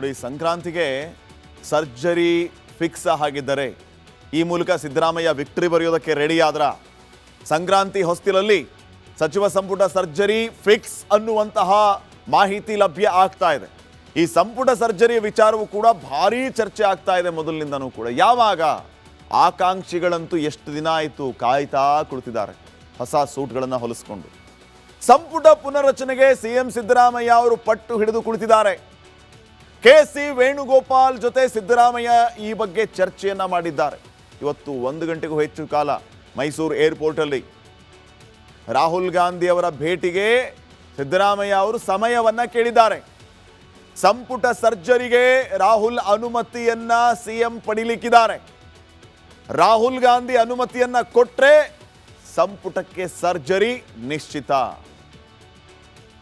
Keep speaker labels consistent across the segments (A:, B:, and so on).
A: ನೋಡಿ, ಸಂಕ್ರಾಂತಿಗೆ surgery fix ಆಗಿದ್ದರೆ ಈ ಮೂಲಕ ಸಿದ್ದರಾಮಯ್ಯ ವಿಕ್ಟರಿ ಬರೆಯೋದಕ್ಕೆ ರೆಡಿ ಆದ್ರ ಸಂಕ್ರಾಂತಿ ಹೊಸ್ತಿಲಲ್ಲಿ ಸಚಿವ ಸಂಪುಟ ಸರ್ಜರಿ ಫಿಕ್ಸ್ ಅನ್ನುವಂತಹ ಮಾಹಿತಿ ಲಭ್ಯ ಆಗ್ತಾ ಇದೆ. ಈ ಸಂಪುಟ ಸರ್ಜರಿ ವಿಚಾರವೂ ಕೂಡ ಭಾರೀ ಚರ್ಚೆ ಆಗ್ತಾ ಇದೆ ಮೊದಲಿನಿಂದನೂ ಕೂಡ. ಯಾವಾಗ ಆಕಾಂಕ್ಷಿಗಳಂತೂ ಎಷ್ಟು ದಿನ ಆಯಿತು ಕಾಯ್ತಾ ಕುಳಿತಿದ್ದಾರೆ ಹೊಸ ಸೂಟ್ಗಳನ್ನು ಹೊಲಿಸ್ಕೊಂಡು. ಸಂಪುಟ ಪುನರ್ರಚನೆಗೆ ಸಿಎಂ ಸಿದ್ದರಾಮಯ್ಯ ಅವರು ಪಟ್ಟು ಹಿಡಿದು ಕುಳಿತಿದ್ದಾರೆ. ಕೆ.ಸಿ. ವೇಣುಗೋಪಾಲ್ ಜೊತೆ ಸಿದ್ದರಾಮಯ್ಯ ಈ ಬಗ್ಗೆ ಚರ್ಚೆಯನ್ನ ಮಾಡಿದ್ದಾರೆ. ಇವತ್ತು 1 ಗಂಟೆಗೂ ಹೆಚ್ಚು ಕಾಲ ಮೈಸೂರು ಏರ್ಪೋರ್ಟಲ್ಲಿ ರಾಹುಲ್ ಗಾಂಧಿ ಅವರ ಭೇಟಿಗೆ ಸಿದ್ದರಾಮಯ್ಯ ಅವರು ಸಮಯವನ್ನ ಕೇಳಿದ್ದಾರೆ. ಸಂಪುಟ ಸರ್ಜರಿಗೆ ರಾಹುಲ್ ಅನುಮತಿಯನ್ನ ಸಿಎಂ ಪಡಿಲಿಕ್ಕಿದ್ದಾರೆ. ರಾಹುಲ್ ಗಾಂಧಿ ಅನುಮತಿಯನ್ನ ಕೊಟ್ರೆ ಸಂಪುಟಕ್ಕೆ ಸರ್ಜರಿ ನಿಶ್ಚಿತ.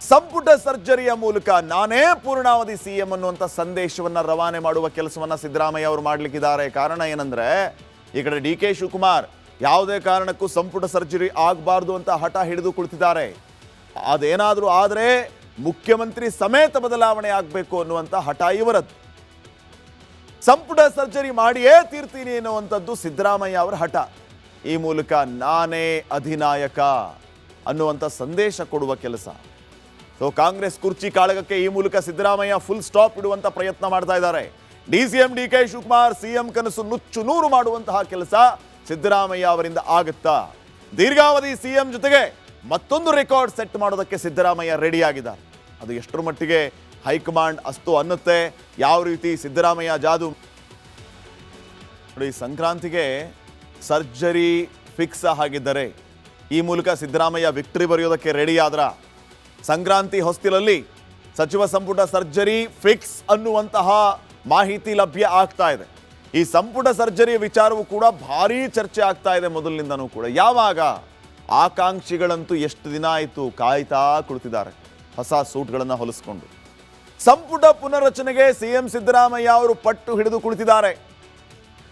A: ಸಂಪುಟ ಸರ್ಜರಿಯ ಮೂಲಕ ನಾನೇ ಪೂರ್ಣಾವಧಿ ಸಿಎಂ ಅನ್ನುವಂಥ ಸಂದೇಶವನ್ನ ರವಾನೆ ಮಾಡುವ ಕೆಲಸವನ್ನ ಸಿದ್ದರಾಮಯ್ಯ ಅವರು ಮಾಡಲಿಕ್ಕಿದ್ದಾರೆ. ಕಾರಣ ಏನಂದ್ರೆ, ಈ ಕಡೆ ಡಿ ಕೆ ಶಿವಕುಮಾರ್ ಯಾವುದೇ ಕಾರಣಕ್ಕೂ ಸಂಪುಟ ಸರ್ಜರಿ ಆಗಬಾರ್ದು ಅಂತ ಹಠ ಹಿಡಿದು ಕುಳಿತಿದ್ದಾರೆ. ಅದೇನಾದರೂ ಆದರೆ ಮುಖ್ಯಮಂತ್ರಿ ಸಮೇತ ಬದಲಾವಣೆ ಆಗಬೇಕು ಅನ್ನುವಂಥ ಹಠ ಇವರದ್ದು. ಸಂಪುಟ ಸರ್ಜರಿ ಮಾಡಿಯೇ ತೀರ್ತೀನಿ ಎನ್ನುವಂಥದ್ದು ಸಿದ್ದರಾಮಯ್ಯ ಅವರ ಹಠ. ಈ ಮೂಲಕ ನಾನೇ ಅಧಿನಾಯಕ ಅನ್ನುವಂಥ ಸಂದೇಶ ಕೊಡುವ ಕೆಲಸ. ಸೊ ಕಾಂಗ್ರೆಸ್ ಕುರ್ಚಿ ಕಾಳಗಕ್ಕೆ ಈ ಮೂಲಕ ಸಿದ್ದರಾಮಯ್ಯ ಫುಲ್ ಸ್ಟಾಪ್ ಇಡುವಂತ ಪ್ರಯತ್ನ ಮಾಡ್ತಾ ಇದ್ದಾರೆ. DCM D K Shivakumar CM ಕನಸು ನುಚ್ಚು ನೂರು ಮಾಡುವಂತಹ ಕೆಲಸ ಸಿದ್ದರಾಮಯ್ಯ ಅವರಿಂದ ಆಗುತ್ತಾ? ದೀರ್ಘಾವಧಿ ಸಿಎಂ ಜೊತೆಗೆ ಮತ್ತೊಂದು ರೆಕಾರ್ಡ್ ಸೆಟ್ ಮಾಡೋದಕ್ಕೆ ಸಿದ್ದರಾಮಯ್ಯ ರೆಡಿ ಆಗಿದ್ದಾರೆ. ಅದು ಎಷ್ಟರ ಮಟ್ಟಿಗೆ ಹೈಕಮಾಂಡ್ ಅಸ್ತು ಅನ್ನುತ್ತೆ, ಯಾವ ರೀತಿ ಸಿದ್ದರಾಮಯ್ಯ ಜಾದು. ನೋಡಿ, ಸಂಕ್ರಾಂತಿಗೆ ಸರ್ಜರಿ ಫಿಕ್ಸ್ ಆಗಿದ್ದರೆ ಈ ಮೂಲಕ ಸಿದ್ದರಾಮಯ್ಯ ವಿಕ್ಟರಿ ಬರೆಯೋದಕ್ಕೆ ರೆಡಿ ಆದ್ರ ಸಂಕ್ರಾಂತಿ ಹೊಸ್ತಿಲಲ್ಲಿ ಸಚಿವ ಸಂಪುಟ ಸರ್ಜರಿ ಫಿಕ್ಸ್ ಅನ್ನುವಂತಹ ಮಾಹಿತಿ ಲಭ್ಯ ಆಗ್ತಾ ಇದೆ. ಈ ಸಂಪುಟ ಸರ್ಜರಿಯ ವಿಚಾರವೂ ಕೂಡ ಭಾರೀ ಚರ್ಚೆ ಆಗ್ತಾ ಇದೆ ಮೊದಲಿನಿಂದನೂ ಕೂಡ. ಯಾವಾಗ ಆಕಾಂಕ್ಷಿಗಳಂತೂ ಎಷ್ಟು ದಿನ ಆಯಿತು ಕಾಯ್ತಾ ಕುಳಿತಿದ್ದಾರೆ ಹೊಸ ಸೂಟ್ಗಳನ್ನು ಹೊಲಿಸ್ಕೊಂಡು. ಸಂಪುಟ ಪುನರ್ರಚನೆಗೆ ಸಿಎಂ ಸಿದ್ದರಾಮಯ್ಯ ಅವರು ಪಟ್ಟು ಹಿಡಿದು ಕುಳಿತಿದ್ದಾರೆ.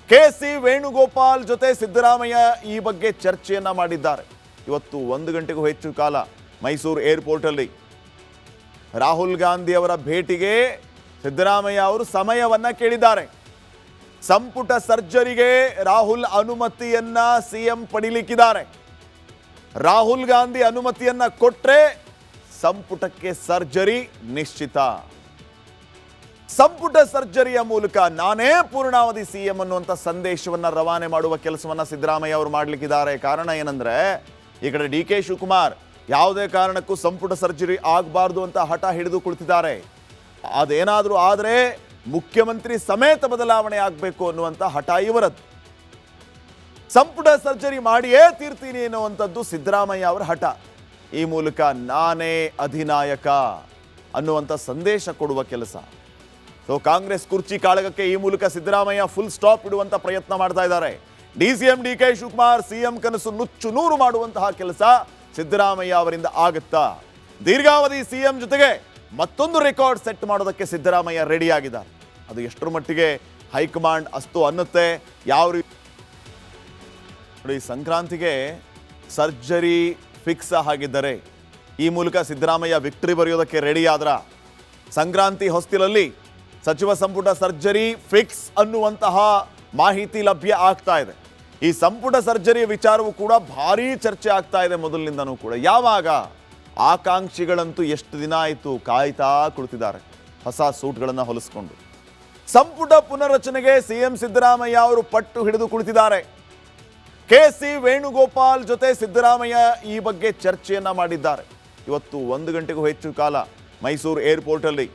A: ಕೆ.ಸಿ. ವೇಣುಗೋಪಾಲ್ ಜೊತೆ ಸಿದ್ದರಾಮಯ್ಯ ಈ ಬಗ್ಗೆ ಚರ್ಚೆಯನ್ನ ಮಾಡಿದ್ದಾರೆ. ಇವತ್ತು 1 ಗಂಟೆಗೂ ಹೆಚ್ಚು ಕಾಲ ಮೈಸೂರು ಏರ್ಪೋರ್ಟಲ್ಲಿ ರಾಹುಲ್ ಗಾಂಧಿ ಅವರ ಭೇಟಿಗೆ ಸಿದ್ದರಾಮಯ್ಯ ಅವರು ಸಮಯವನ್ನ ಕೇಳಿದ್ದಾರೆ. ಸಂಪುಟ ಸರ್ಜರಿಗೆ ರಾಹುಲ್ ಅನುಮತಿಯನ್ನ ಸಿಎಂ ಪಡಿಲಿಕ್ಕಿದ್ದಾರೆ. ರಾಹುಲ್ ಗಾಂಧಿ ಅನುಮತಿಯನ್ನ ಕೊಟ್ರೆ ಸಂಪುಟಕ್ಕೆ ಸರ್ಜರಿ ನಿಶ್ಚಿತ. ಸಂಪುಟ ಸರ್ಜರಿಯ ಮೂಲಕ ನಾನೇ ಪೂರ್ಣಾವಧಿ ಸಿಎಂ ಅನ್ನುವಂಥ ಸಂದೇಶವನ್ನ ರವಾನೆ ಮಾಡುವ ಕೆಲಸವನ್ನ ಸಿದ್ದರಾಮಯ್ಯ ಅವರು ಮಾಡಲಿಕ್ಕಿದ್ದಾರೆ. ಕಾರಣ ಏನಂದ್ರೆ, ಈ ಕಡೆ ಡಿ ಕೆ ಶಿವಕುಮಾರ್ ಯಾವುದೇ ಕಾರಣಕ್ಕೂ ಸಂಪುಟ ಸರ್ಜರಿ ಆಗಬಾರ್ದು ಅಂತ ಹಠ ಹಿಡಿದು ಕುಳಿತಿದ್ದಾರೆ. ಅದೇನಾದರೂ ಆದರೆ ಮುಖ್ಯಮಂತ್ರಿ ಸಮೇತ ಬದಲಾವಣೆ ಆಗಬೇಕು ಅನ್ನುವಂಥ ಹಠ ಇವರದ್ದು. ಸಂಪುಟ ಸರ್ಜರಿ ಮಾಡಿಯೇ ತೀರ್ತೀನಿ ಎನ್ನುವಂಥದ್ದು ಸಿದ್ದರಾಮಯ್ಯ ಅವರ ಹಠ. ಈ ಮೂಲಕ ನಾನೇ ಅಧಿನಾಯಕ ಅನ್ನುವಂಥ ಸಂದೇಶ ಕೊಡುವ ಕೆಲಸ. ಸೊ ಕಾಂಗ್ರೆಸ್ ಕುರ್ಚಿ ಕಾಳಗಕ್ಕೆ ಈ ಮೂಲಕ ಸಿದ್ದರಾಮಯ್ಯ ಫುಲ್ ಸ್ಟಾಪ್ ಇಡುವಂತ ಪ್ರಯತ್ನ ಮಾಡ್ತಾ ಇದ್ದಾರೆ. DCM D K Shivakumar CM ಕನಸು ನುಚ್ಚು ನೂರು ಮಾಡುವಂತಹ ಕೆಲಸ ಸಿದ್ದರಾಮಯ್ಯ ಅವರಿಂದ ಆಗುತ್ತಾ? ದೀರ್ಘಾವಧಿ ಸಿಎಂ ಜೊತೆಗೆ ಮತ್ತೊಂದು ರೆಕಾರ್ಡ್ ಸೆಟ್ ಮಾಡೋದಕ್ಕೆ ಸಿದ್ದರಾಮಯ್ಯ ರೆಡಿ ಆಗಿದ್ದಾರೆ. ಅದು ಎಷ್ಟರ ಮಟ್ಟಿಗೆ ಹೈಕಮಾಂಡ್ ಅಸ್ತು ಅನ್ನುತ್ತೆ, ಯಾವ ರೀತಿ. ನೋಡಿ, ಸಂಕ್ರಾಂತಿಗೆ ಸರ್ಜರಿ ಫಿಕ್ಸ್ ಆಗಿದ್ದರೆ ಈ ಮೂಲಕ ಸಿದ್ದರಾಮಯ್ಯ ವಿಕ್ಟರಿ ಬರೆಯೋದಕ್ಕೆ ರೆಡಿ ಆದ್ರ ಸಂಕ್ರಾಂತಿ ಹೊಸ್ತಿಲಲ್ಲಿ ಸಚಿವ ಸಂಪುಟ ಸರ್ಜರಿ ಫಿಕ್ಸ್ ಅನ್ನುವಂತಹ ಮಾಹಿತಿ ಲಭ್ಯ ಆಗ್ತಾ ಇದೆ. ಈ ಸಂಪುಟ ಸರ್ಜರಿಯ ವಿಚಾರವೂ ಕೂಡ ಭಾರೀ ಚರ್ಚೆ ಆಗ್ತಾ ಇದೆ ಮೊದಲಿನಿಂದನೂ ಕೂಡ. ಯಾವಾಗ ಆಕಾಂಕ್ಷಿಗಳಂತೂ ಎಷ್ಟು ದಿನ ಆಯಿತು ಕಾಯ್ತಾ ಕುಳಿತಿದ್ದಾರೆ ಹೊಸ ಸೂಟ್ಗಳನ್ನು ಹೊಲಿಸ್ಕೊಂಡು. ಸಂಪುಟ ಪುನರ್ರಚನೆಗೆ ಸಿಎಂ ಸಿದ್ದರಾಮಯ್ಯ ಅವರು ಪಟ್ಟು ಹಿಡಿದು ಕುಳಿತಿದ್ದಾರೆ. ಕೆ.ಸಿ. ವೇಣುಗೋಪಾಲ್ ಜೊತೆ ಸಿದ್ದರಾಮಯ್ಯ ಈ ಬಗ್ಗೆ ಚರ್ಚೆಯನ್ನ ಮಾಡಿದ್ದಾರೆ. ಇವತ್ತು 1 ಗಂಟೆಗೂ ಹೆಚ್ಚು ಕಾಲ ಮೈಸೂರು ಏರ್ಪೋರ್ಟಲ್ಲಿ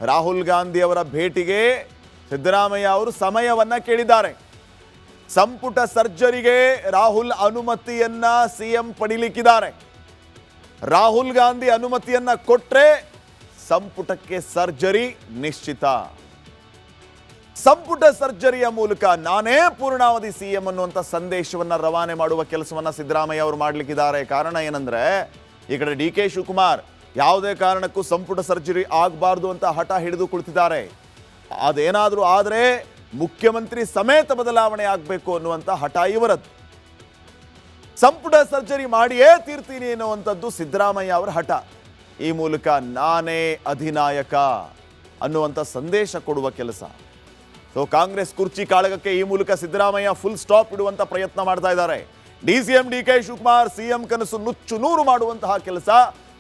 A: ರಾಹುಲ್ ಗಾಂಧಿ ಅವರ ಭೇಟಿಗೆ ಸಿದ್ದರಾಮಯ್ಯ ಅವರು ಸಮಯವನ್ನ ಕೇಳಿದ್ದಾರೆ. ಸಂಪುಟ ಸರ್ಜರಿಗೆ ರಾಹುಲ್ ಅನುಮತಿಯನ್ನ ಸಿಎಂ ಪಡಿಲಿಕ್ಕಿದ್ದಾರೆ. ರಾಹುಲ್ ಗಾಂಧಿ ಅನುಮತಿಯನ್ನ ಕೊಟ್ರೆ ಸಂಪುಟಕ್ಕೆ ಸರ್ಜರಿ ನಿಶ್ಚಿತ. ಸಂಪುಟ ಸರ್ಜರಿಯ ಮೂಲಕ ನಾನೇ ಪೂರ್ಣಾವಧಿ ಸಿಎಂ ಅನ್ನುವಂಥ ಸಂದೇಶವನ್ನ ರವಾನೆ ಮಾಡುವ ಕೆಲಸವನ್ನ ಸಿದ್ದರಾಮಯ್ಯ ಅವರು ಮಾಡಲಿಕ್ಕಿದ್ದಾರೆ. ಕಾರಣ ಏನಂದ್ರೆ, ಈ ಕಡೆ ಡಿ ಕೆ ಶಿವಕುಮಾರ್ ಯಾವುದೇ ಕಾರಣಕ್ಕೂ ಸಂಪುಟ ಸರ್ಜರಿ ಆಗಬಾರ್ದು ಅಂತ ಹಠ ಹಿಡಿದು ಕುಳಿತಿದ್ದಾರೆ. ಅದೇನಾದರೂ ಆದರೆ ಮುಖ್ಯಮಂತ್ರಿ ಸಮೇತ ಬದಲಾವಣೆ ಆಗಬೇಕು ಅನ್ನುವಂಥ ಹಠ ಇವರದ್ದು. ಸಂಪುಟ ಸರ್ಜರಿ ಮಾಡಿಯೇ ತೀರ್ತೀನಿ ಎನ್ನುವಂಥದ್ದು ಸಿದ್ದರಾಮಯ್ಯ ಅವರ ಹಠ. ಈ ಮೂಲಕ ನಾನೇ ಅಧಿನಾಯಕ ಅನ್ನುವಂಥ ಸಂದೇಶ ಕೊಡುವ ಕೆಲಸ. ಸೊ ಕಾಂಗ್ರೆಸ್ ಕುರ್ಚಿ ಕಾಳಗಕ್ಕೆ ಈ ಮೂಲಕ ಸಿದ್ದರಾಮಯ್ಯ ಫುಲ್ ಸ್ಟಾಪ್ ಇಡುವಂಥ ಪ್ರಯತ್ನ ಮಾಡ್ತಾ ಇದ್ದಾರೆ. DCM DK ಶಿವಕುಮಾರ್ ಸಿಎಂ ಕನಸು ನುಚ್ಚು ನೂರು ಮಾಡುವಂತಹ ಕೆಲಸ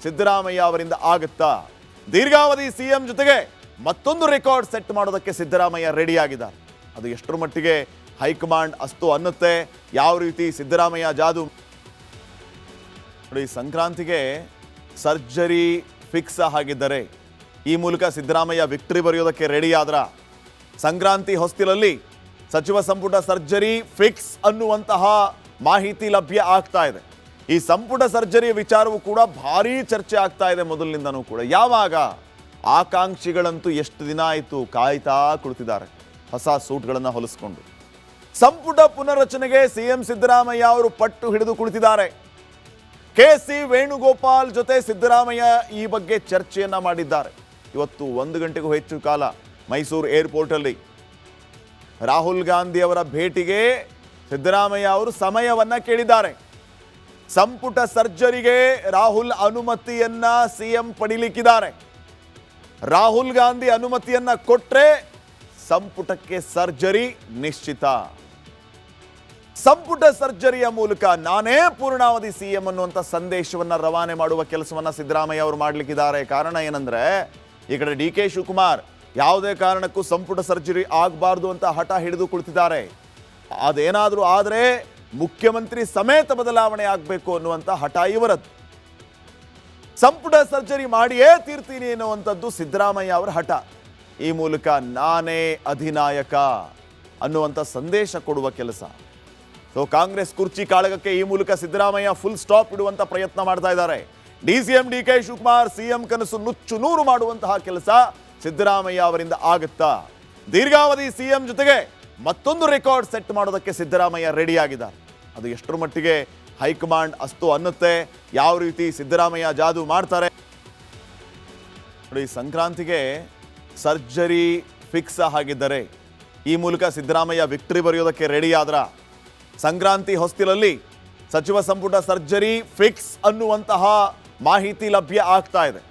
A: ಸಿದ್ದರಾಮಯ್ಯ ಅವರಿಂದ ಆಗುತ್ತಾ? ದೀರ್ಘಾವಧಿ ಸಿಎಂ ಜೊತೆಗೆ ಮತ್ತೊಂದು ರೆಕಾರ್ಡ್ ಸೆಟ್ ಮಾಡೋದಕ್ಕೆ ಸಿದ್ದರಾಮಯ್ಯ ರೆಡಿಯಾಗಿದ್ದಾರೆ. ಅದು ಎಷ್ಟರ ಮಟ್ಟಿಗೆ ಹೈಕಮಾಂಡ್ ಅಸ್ತು ಅನ್ನುತ್ತೆ, ಯಾವ ರೀತಿ ಸಿದ್ದರಾಮಯ್ಯ ಜಾದು ನೋಡಿ. ಸಂಕ್ರಾಂತಿಗೆ ಸರ್ಜರಿ ಫಿಕ್ಸ್ ಆಗಿದ್ದರೆ ಈ ಮೂಲಕ ಸಿದ್ದರಾಮಯ್ಯ ವಿಕ್ಟರಿ ಬರೆಯೋದಕ್ಕೆ ರೆಡಿ ಆದ್ರ ಸಂಕ್ರಾಂತಿ ಹೊಸ್ತಿಲಲ್ಲಿ ಸಚಿವ ಸಂಪುಟ ಸರ್ಜರಿ ಫಿಕ್ಸ್ ಅನ್ನುವಂತಹ ಮಾಹಿತಿ ಲಭ್ಯ ಆಗ್ತಾ ಇದೆ. ಈ ಸಂಪುಟ ಸರ್ಜರಿ ವಿಚಾರವೂ ಕೂಡ ಭಾರೀ ಚರ್ಚೆ ಆಗ್ತಾ ಇದೆ ಮೊದಲಿನಿಂದನೂ ಕೂಡ. ಯಾವಾಗ? ಆಕಾಂಕ್ಷಿಗಳಂತೂ ಎಷ್ಟು ದಿನ ಆಯಿತು ಕಾಯ್ತಾ ಕುಳಿತಿದ್ದಾರೆ ಹೊಸ ಸೂಟ್ಗಳನ್ನು ಹೊಲಿಸ್ಕೊಂಡು. ಸಂಪುಟ ಪುನರ್ರಚನೆಗೆ ಸಿಎಂ ಸಿದ್ದರಾಮಯ್ಯ ಅವರು ಪಟ್ಟು ಹಿಡಿದು ಕುಳಿತಿದ್ದಾರೆ. KC ವೇಣುಗೋಪಾಲ್ ಜೊತೆ ಸಿದ್ದರಾಮಯ್ಯ ಈ ಬಗ್ಗೆ ಚರ್ಚೆಯನ್ನ ಮಾಡಿದ್ದಾರೆ. ಇವತ್ತು 1 ಗಂಟೆಗೂ ಹೆಚ್ಚು ಕಾಲ ಮೈಸೂರು ಏರ್ಪೋರ್ಟಲ್ಲಿ ರಾಹುಲ್ ಗಾಂಧಿ ಅವರ ಭೇಟಿಗೆ ಸಿದ್ದರಾಮಯ್ಯ ಅವರು ಸಮಯವನ್ನ ಕೇಳಿದ್ದಾರೆ. ಸಂಪುಟ ಸರ್ಜರಿಗೆ ರಾಹುಲ್ ಅನುಮತಿಯನ್ನ ಸಿಎಂ ಪಡಿಲಿಕ್ಕಿದ್ದಾರೆ. ರಾಹುಲ್ ಗಾಂಧಿ ಅನುಮತಿಯನ್ನ ಕೊಟ್ರೆ ಸಂಪುಟಕ್ಕೆ ಸರ್ಜರಿ ನಿಶ್ಚಿತ. ಸಂಪುಟ ಸರ್ಜರಿಯ ಮೂಲಕ ನಾನೇ ಪೂರ್ಣಾವಧಿ ಸಿಎಂ ಅನ್ನುವಂಥ ಸಂದೇಶವನ್ನ ರವಾನೆ ಮಾಡುವ ಕೆಲಸವನ್ನ ಸಿದ್ದರಾಮಯ್ಯ ಅವರು ಮಾಡಲಿಕ್ಕಿದ್ದಾರೆ. ಕಾರಣ ಏನಂದ್ರೆ ಈ ಕಡೆ DK ಶಿವಕುಮಾರ್ ಯಾವುದೇ ಕಾರಣಕ್ಕೂ ಸಂಪುಟ ಸರ್ಜರಿ ಆಗಬಾರ್ದು ಅಂತ ಹಠ ಹಿಡಿದು ಕುಳಿತಿದ್ದಾರೆ. ಅದೇನಾದರೂ ಆದರೆ ಮುಖ್ಯಮಂತ್ರಿ ಸಮೇತ ಬದಲಾವಣೆ ಆಗಬೇಕು ಅನ್ನುವಂಥ ಹಠ ಇವರದ್ದು. ಸಂಪುಟ ಸರ್ಜರಿ ಮಾಡಿಯೇ ತೀರ್ತೀನಿ ಎನ್ನುವಂಥದ್ದು ಸಿದ್ದರಾಮಯ್ಯ ಅವರ ಹಠ. ಈ ಮೂಲಕ ನಾನೇ ಅಧಿನಾಯಕ ಅನ್ನುವಂಥ ಸಂದೇಶ ಕೊಡುವ ಕೆಲಸ. ಸೊ ಕಾಂಗ್ರೆಸ್ ಕುರ್ಚಿ ಕಾಳಗಕ್ಕೆ ಈ ಮೂಲಕ ಸಿದ್ದರಾಮಯ್ಯ ಫುಲ್ ಸ್ಟಾಪ್ ಇಡುವಂಥ ಪ್ರಯತ್ನ ಮಾಡ್ತಾ ಇದ್ದಾರೆ. DCM DK ಶಿವಕುಮಾರ್ ಸಿಎಂ ಕನಸು ನುಚ್ಚು ನೂರು ಮಾಡುವಂತಹ ಕೆಲಸ ಸಿದ್ದರಾಮಯ್ಯ ಅವರಿಂದ ಆಗುತ್ತಾ? ದೀರ್ಘಾವಧಿ ಸಿಎಂ ಜೊತೆಗೆ ಮತ್ತೊಂದು ರೆಕಾರ್ಡ್ ಸೆಟ್ ಮಾಡೋದಕ್ಕೆ ಸಿದ್ದರಾಮಯ್ಯ ರೆಡಿಯಾಗಿದ್ದಾರೆ. ಅದು ಎಷ್ಟರ ಮಟ್ಟಿಗೆ ಹೈಕಮಾಂಡ್ ಅಸ್ತು ಅನ್ನುತ್ತೆ, ಯಾವ ರೀತಿ ಸಿದ್ದರಾಮಯ್ಯ ಜಾದು ಮಾಡ್ತಾರೆ ನೋಡಿ. ಸಂಕ್ರಾಂತಿಗೆ ಸರ್ಜರಿ ಫಿಕ್ಸ್ ಆಗಿದ್ದರೆ ಈ ಮೂಲಕ ಸಿದ್ದರಾಮಯ್ಯ ವಿಕ್ಟರಿ ಬರೆಯೋದಕ್ಕೆ ರೆಡಿ ಆದ್ರ ಸಂಕ್ರಾಂತಿ ಹೊಸ್ತಿಲಲ್ಲಿ ಸಚಿವ ಸಂಪುಟ ಸರ್ಜರಿ ಫಿಕ್ಸ್ ಅನ್ನುವಂತಹ ಮಾಹಿತಿ ಲಭ್ಯ ಆಗ್ತಾ ಇದೆ.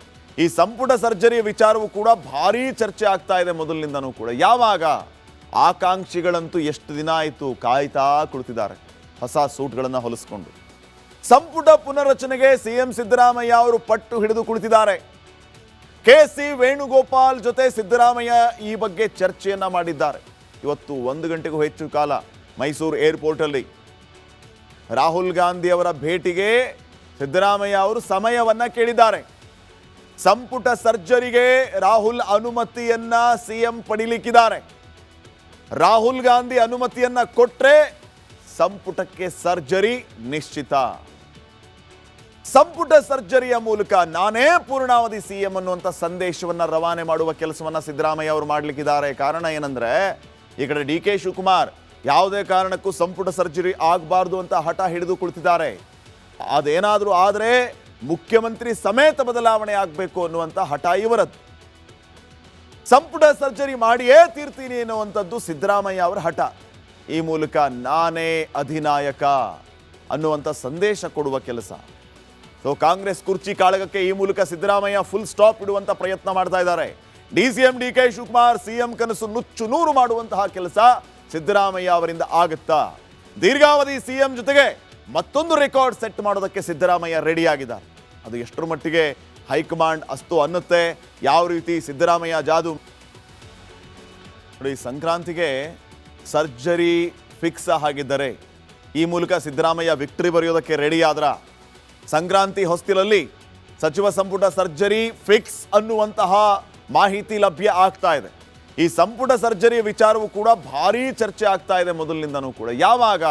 A: ಈ ಸಂಪುಟ ಸರ್ಜರಿ ವಿಚಾರವೂ ಕೂಡ ಭಾರೀ ಚರ್ಚೆ ಆಗ್ತಾ ಇದೆ ಮೊದಲಿನಿಂದನೂ ಕೂಡ. ಯಾವಾಗ? ಆಕಾಂಕ್ಷಿಗಳಂತೂ ಎಷ್ಟು ದಿನ ಆಯಿತು ಕಾಯ್ತಾ ಕುಳಿತಿದ್ದಾರೆ ಹೊಸ ಸೂಟ್ಗಳನ್ನು ಹೊಲಿಸ್ಕೊಂಡು. ಸಂಪುಟ ಪುನರ್ರಚನೆಗೆ ಸಿಎಂ ಸಿದ್ದರಾಮಯ್ಯ ಅವರು ಪಟ್ಟು ಹಿಡಿದು ಕುಳಿತಿದ್ದಾರೆ. KC ವೇಣುಗೋಪಾಲ್ ಜೊತೆ ಸಿದ್ದರಾಮಯ್ಯ ಈ ಬಗ್ಗೆ ಚರ್ಚೆಯನ್ನ ಮಾಡಿದ್ದಾರೆ. ಇವತ್ತು 1 ಗಂಟೆಗೂ ಹೆಚ್ಚು ಕಾಲ ಮೈಸೂರು ಏರ್ಪೋರ್ಟಲ್ಲಿ ರಾಹುಲ್ ಗಾಂಧಿ ಅವರ ಭೇಟಿಗೆ ಸಿದ್ದರಾಮಯ್ಯ ಅವರು ಸಮಯವನ್ನ ಕೇಳಿದ್ದಾರೆ. ಸಂಪುಟ ಸರ್ಜರಿಗೆ ರಾಹುಲ್ ಅನುಮತಿಯನ್ನ ಸಿಎಂ ಪಡಿಲಿಕ್ಕಿದ್ದಾರೆ. ರಾಹುಲ್ ಗಾಂಧಿ ಅನುಮತಿಯನ್ನ ಕೊಟ್ರೆ ಸಂಪುಟಕ್ಕೆ ಸರ್ಜರಿ ನಿಶ್ಚಿತ. ಸಂಪುಟ ಸರ್ಜರಿಯ ಮೂಲಕ ನಾನೇ ಪೂರ್ಣಾವಧಿ ಸಿಎಂ ಅನ್ನುವಂಥ ಸಂದೇಶವನ್ನ ರವಾನೆ ಮಾಡುವ ಕೆಲಸವನ್ನ ಸಿದ್ದರಾಮಯ್ಯ ಅವರು ಮಾಡಲಿಕ್ಕಿದ್ದಾರೆ. ಕಾರಣ ಏನಂದ್ರೆ ಈ ಕಡೆ DK ಶಿವಕುಮಾರ್ ಯಾವುದೇ ಕಾರಣಕ್ಕೂ ಸಂಪುಟ ಸರ್ಜರಿ ಆಗಬಾರ್ದು ಅಂತ ಹಠ ಹಿಡಿದು ಕುಳಿತಿದ್ದಾರೆ. ಅದೇನಾದರೂ ಆದರೆ ಮುಖ್ಯಮಂತ್ರಿ ಸಮೇತ ಬದಲಾವಣೆ ಆಗಬೇಕು ಅನ್ನುವಂಥ ಹಠ ಇವರದ್ದು. ಸಂಪುಟ ಸರ್ಜರಿ ಮಾಡಿಯೇ ತೀರ್ತೀನಿ ಎನ್ನುವಂಥದ್ದು ಸಿದ್ದರಾಮಯ್ಯ ಅವರ ಹಠ. ಈ ಮೂಲಕ ನಾನೇ ಅಧಿನಾಯಕ ಅನ್ನುವಂಥ ಸಂದೇಶ ಕೊಡುವ ಕೆಲಸ. ಸೊ ಕಾಂಗ್ರೆಸ್ ಕುರ್ಚಿ ಕಾಳಗಕ್ಕೆ ಈ ಮೂಲಕ ಸಿದ್ದರಾಮಯ್ಯ ಫುಲ್ ಸ್ಟಾಪ್ ಇಡುವಂಥ ಪ್ರಯತ್ನ ಮಾಡ್ತಾ ಇದ್ದಾರೆ. DCM DK ಶಿವಕುಮಾರ್ ಸಿಎಂ ಕನಸು ನುಚ್ಚು ನೂರು ಮಾಡುವಂತಹ ಕೆಲಸ ಸಿದ್ದರಾಮಯ್ಯ ಅವರಿಂದ ಆಗುತ್ತಾ? ದೀರ್ಘಾವಧಿ ಸಿಎಂ ಜೊತೆಗೆ ಮತ್ತೊಂದು ರೆಕಾರ್ಡ್ ಸೆಟ್ ಮಾಡೋದಕ್ಕೆ ಸಿದ್ದರಾಮಯ್ಯ ರೆಡಿಯಾಗಿದ್ದಾರೆ. ಅದು ಎಷ್ಟರ ಮಟ್ಟಿಗೆ ಹೈಕಮಾಂಡ್ ಅಸ್ತು ಅನ್ನುತ್ತೆ, ಯಾವ ರೀತಿ ಸಿದ್ದರಾಮಯ್ಯ ಜಾದು ನೋಡಿ. ಸಂಕ್ರಾಂತಿಗೆ ಸರ್ಜರಿ ಫಿಕ್ಸ್ ಆಗಿದ್ದರೆ ಈ ಮೂಲಕ ಸಿದ್ದರಾಮಯ್ಯ ವಿಕ್ಟರಿ ಬರೆಯೋದಕ್ಕೆ ರೆಡಿ ಆದ್ರ ಸಂಕ್ರಾಂತಿ ಹೊಸ್ತಿಲಲ್ಲಿ ಸಚಿವ ಸಂಪುಟ ಸರ್ಜರಿ ಫಿಕ್ಸ್ ಅನ್ನುವಂತಹ ಮಾಹಿತಿ ಲಭ್ಯ ಆಗ್ತಾ ಇದೆ. ಈ ಸಂಪುಟ ಸರ್ಜರಿ ವಿಚಾರವೂ ಕೂಡ ಭಾರೀ ಚರ್ಚೆ ಆಗ್ತಾ ಇದೆ ಮೊದಲಿನಿಂದನೂ ಕೂಡ. ಯಾವಾಗ?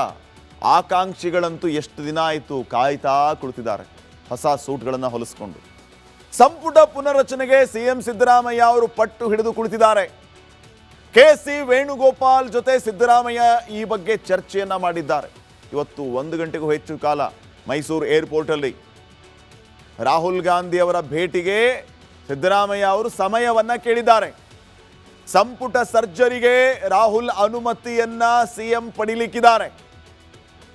A: ಆಕಾಂಕ್ಷಿಗಳಂತೂ ಎಷ್ಟು ದಿನ ಆಯಿತು ಕಾಯ್ತಾ ಕುಳಿತಿದ್ದಾರೆ ಹೊಸ ಸೂಟ್ಗಳನ್ನು ಹೊಲಿಸ್ಕೊಂಡು. ಸಂಪುಟ ಪುನರ್ರಚನೆಗೆ ಸಿಎಂ ಸಿದ್ದರಾಮಯ್ಯ ಅವರು ಪಟ್ಟು ಹಿಡಿದು ಕುಳಿತಿದ್ದಾರೆ. KC ವೇಣುಗೋಪಾಲ್ ಜೊತೆ ಸಿದ್ದರಾಮಯ್ಯ ಈ ಬಗ್ಗೆ ಚರ್ಚೆಯನ್ನ ಮಾಡಿದ್ದಾರೆ. ಇವತ್ತು 1 ಗಂಟೆಗೂ ಹೆಚ್ಚು ಕಾಲ ಮೈಸೂರು ಏರ್ಪೋರ್ಟಲ್ಲಿ ರಾಹುಲ್ ಗಾಂಧಿ ಅವರ ಭೇಟಿಗೆ ಸಿದ್ದರಾಮಯ್ಯ ಅವರು ಸಮಯವನ್ನ ಕೇಳಿದ್ದಾರೆ. ಸಂಪುಟ ಸರ್ಜರಿಗೆ ರಾಹುಲ್ ಅನುಮತಿಯನ್ನ ಸಿಎಂ ಪಡಿಲಿಕ್ಕಿದ್ದಾರೆ.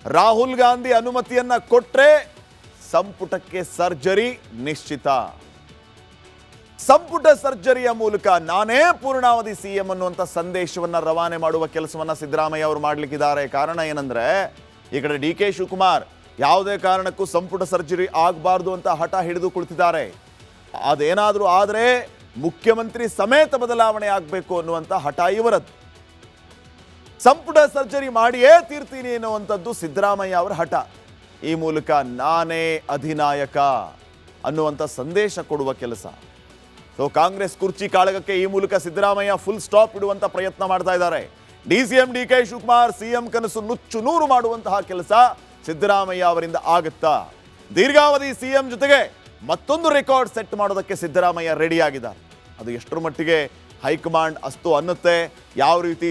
A: ರಾಹುಲ್ ಗಾಂಧಿ ಅನುಮತಿಯನ್ನ ಕೊಟ್ರೆ ಸಂಪುಟಕ್ಕೆ ಸರ್ಜರಿ ನಿಶ್ಚಿತ. ಸಂಪುಟ ಸರ್ಜರಿಯ ಮೂಲಕ ನಾನೇ ಪೂರ್ಣಾವಧಿ ಸಿಎಂ ಅನ್ನುವಂಥ ಸಂದೇಶವನ್ನ ರವಾನೆ ಮಾಡುವ ಕೆಲಸವನ್ನ ಸಿದ್ದರಾಮಯ್ಯ ಅವರು ಮಾಡಲಿಕ್ಕಿದ್ದಾರೆ. ಕಾರಣ ಏನಂದ್ರೆ ಈ ಕಡೆ ಡಿ ಕೆ ಶಿವಕುಮಾರ್ ಯಾವುದೇ ಕಾರಣಕ್ಕೂ ಸಂಪುಟ ಸರ್ಜರಿ ಆಗಬಾರ್ದು ಅಂತ ಹಠ ಹಿಡಿದು ಕುಳಿತಿದ್ದಾರೆ. ಅದೇನಾದರೂ ಆದರೆ ಮುಖ್ಯಮಂತ್ರಿ ಸಮೇತ ಬದಲಾವಣೆ ಆಗಬೇಕು ಅನ್ನುವಂಥ ಹಠ ಇವರದ್ದು. ಸಂಪುಟ ಸರ್ಜರಿ ಮಾಡಿಯೇ ತೀರ್ತೀನಿ ಎನ್ನುವಂಥದ್ದು ಸಿದ್ದರಾಮಯ್ಯ ಅವರ ಹಠ. ಈ ಮೂಲಕ ನಾನೇ ಅಧಿನಾಯಕ ಅನ್ನುವಂಥ ಸಂದೇಶ ಕೊಡುವ ಕೆಲಸ. ಸೊ ಕಾಂಗ್ರೆಸ್ ಕುರ್ಚಿ ಕಾಳಗಕ್ಕೆ ಈ ಮೂಲಕ ಸಿದ್ದರಾಮಯ್ಯ ಫುಲ್ ಸ್ಟಾಪ್ ಇಡುವಂಥ ಪ್ರಯತ್ನ ಮಾಡ್ತಾ ಇದ್ದಾರೆ. DCM D K Shivakumar CM ಕನಸು ನುಚ್ಚು ನೂರು ಮಾಡುವಂತಹ ಕೆಲಸ ಸಿದ್ದರಾಮಯ್ಯ ಅವರಿಂದ ಆಗುತ್ತಾ? ದೀರ್ಘಾವಧಿ ಸಿಎಂ ಜೊತೆಗೆ ಮತ್ತೊಂದು ರೆಕಾರ್ಡ್ ಸೆಟ್ ಮಾಡೋದಕ್ಕೆ ಸಿದ್ದರಾಮಯ್ಯ ರೆಡಿಯಾಗಿದ್ದಾರೆ. ಅದು ಎಷ್ಟರ ಮಟ್ಟಿಗೆ ಹೈಕಮಾಂಡ್ ಅಸ್ತು ಅನ್ನುತ್ತೆ, ಯಾವ ರೀತಿ